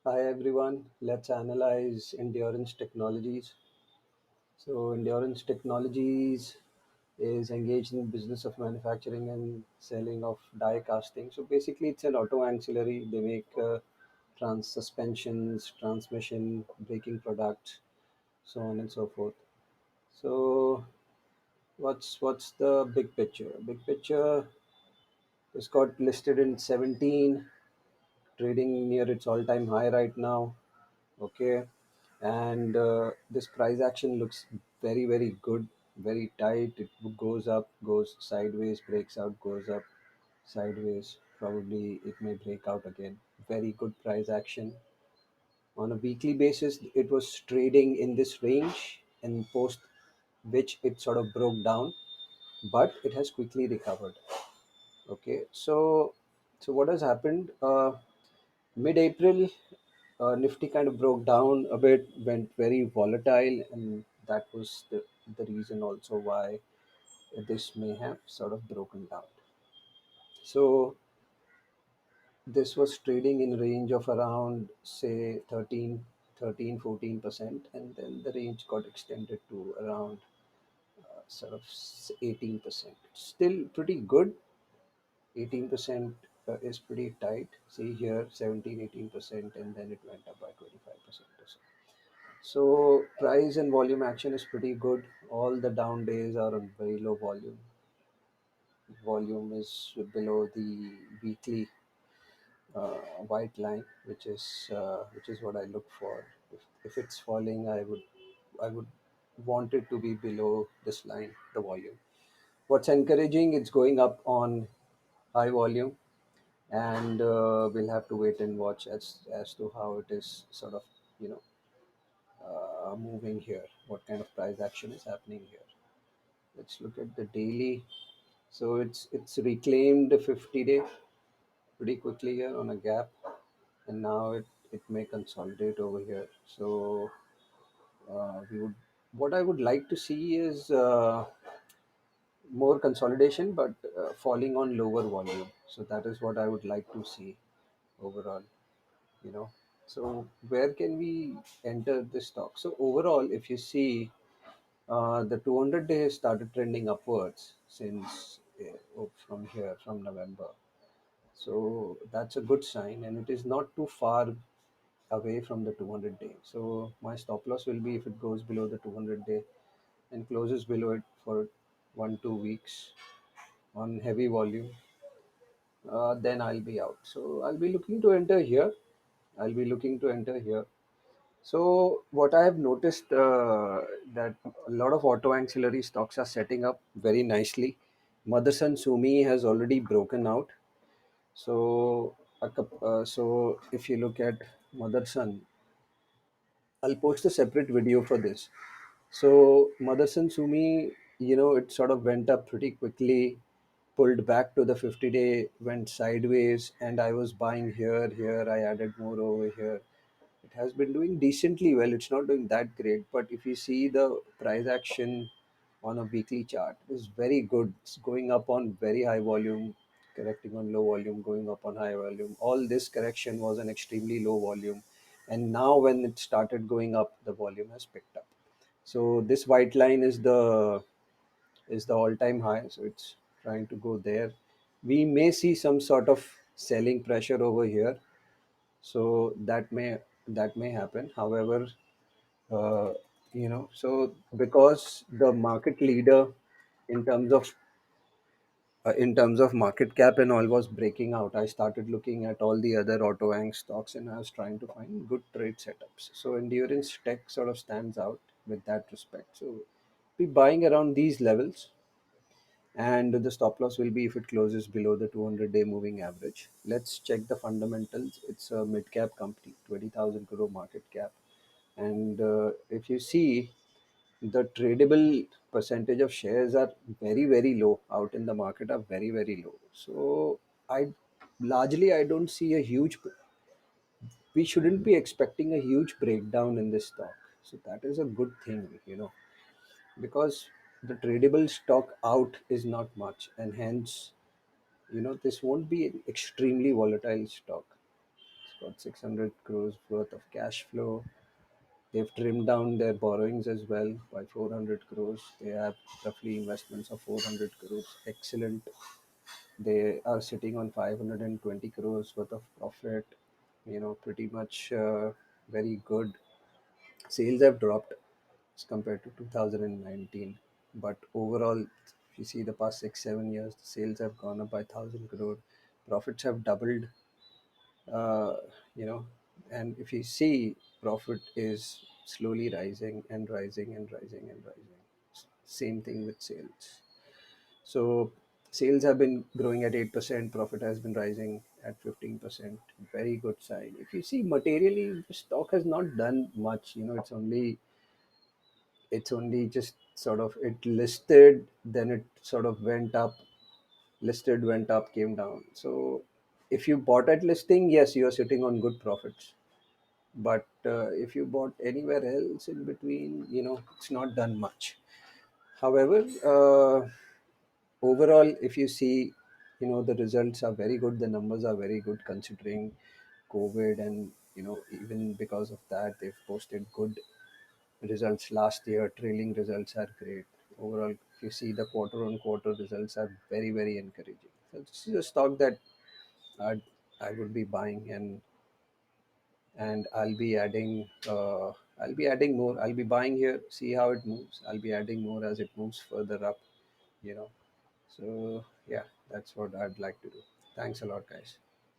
Hi everyone, let's analyze Endurance Technologies. So, Endurance Technologies is engaged in business of manufacturing and selling of die casting. So, basically, it's an auto ancillary. They make suspensions, transmission, braking products, so on and so forth. So, what's the big picture? Big picture is got listed in 17, trading near its all-time high right now. Okay, and this price action looks very good, very tight. It goes up, goes sideways, breaks out, goes up, sideways. Probably it may break out again. Very good price action. On a weekly basis it was trading in this range, and post which it sort of broke down, but it has quickly recovered. Okay, so what has happened, mid-April, Nifty kind of broke down a bit, went very volatile, and that was the reason also why this may have sort of broken down. So this was trading in range of around say 13, 14%, and then the range got extended to around sort of 18%. Still pretty good. 18% is pretty tight. See here, 17, 18%, and then it went up by 25% or so. So price and volume action is pretty good. All the down days are on very low volume. Volume is below the weekly white line, which is what I look for. If it's falling, I would want it to be below this line, the volume. What's encouraging? It's going up on high volume, and we'll have to wait and watch as to how it is sort of you know moving here. What kind of price action is happening here? Let's look at the daily. So it's reclaimed the 50-day pretty quickly here on a gap, and now it may consolidate over here. So we would what I would like to see is more consolidation, but falling on lower volume. So that is what I would like to see overall. You know. So where can we enter this stock? So overall, if you see, the 200 day has started trending upwards since from here, from November. So that's a good sign, and it is not too far away from the 200 day. So my stop loss will be if it goes below the 200 day and closes below it for 1 2 weeks on heavy volume, then I'll be out. So I'll be looking to enter here. I'll be looking to enter here. So what I have noticed, that a lot of auto ancillary stocks are setting up very nicely. Motherson Sumi has already broken out. So so if you look at Motherson, I'll post a separate video for this. So Motherson Sumi, it sort of went up pretty quickly, pulled back to the 50-day, went sideways, and I was buying here. I added more over here. It has been doing decently well. It's not doing that great, but if you see the price action on a weekly chart, it's very good. It's going up on very high volume, correcting on low volume, going up on high volume. All this correction was an extremely low volume, and now when it started going up, the volume has picked up. So this white line is the all-time high. So it's trying to go there. We may see some sort of selling pressure over here, so that may happen. However, uh, so because the market leader in terms of market cap and all was breaking out, I started looking at all the other auto ang stocks, and I was trying to find good trade setups. So Endurance Tech sort of stands out with that respect. So be buying around these levels, and the stop loss will be if it closes below the 200-day moving average. Let's check the fundamentals. It's a mid cap company, 20,000 crore market cap, and if you see, the tradable percentage of shares are very low out in the market, are very low. So I don't see a huge, we shouldn't be expecting a huge breakdown in this stock. So that is a good thing, because the tradable stock out is not much, and hence this won't be an extremely volatile stock. got 600 crores worth of cash flow. They've trimmed down their borrowings as well by 400 crores. They have roughly investments of 400 crores. Excellent. They are sitting on 520 crores worth of profit. Pretty much very good. Sales have dropped as compared to 2019, but overall, if you see the past 6 7 years, the sales have gone up by 1,000 crore. Profits have doubled. uh, you know and if you see, profit is slowly rising and rising and rising and rising. Same thing with sales. So sales have been growing at 8%, profit has been rising at 15%. Very good sign. If you see materially, the stock has not done much. It's only just sort of, it listed, then it sort of went up, listed, went up, came down. So if you bought at listing, yes, you're sitting on good profits. But if you bought anywhere else in between, it's not done much. However, overall, if you see, the results are very good, the numbers are very good considering COVID, and even because of that, they've posted good results last year. Trailing results are great. Overall, if you see, the quarter on quarter results are very, very encouraging. So this is a stock that I'd, I would be buying, and I'll be adding more. I'll be buying here, see how it moves. I'll be adding more as it moves further up, you know. So yeah, that's what I'd like to do. Thanks a lot, guys.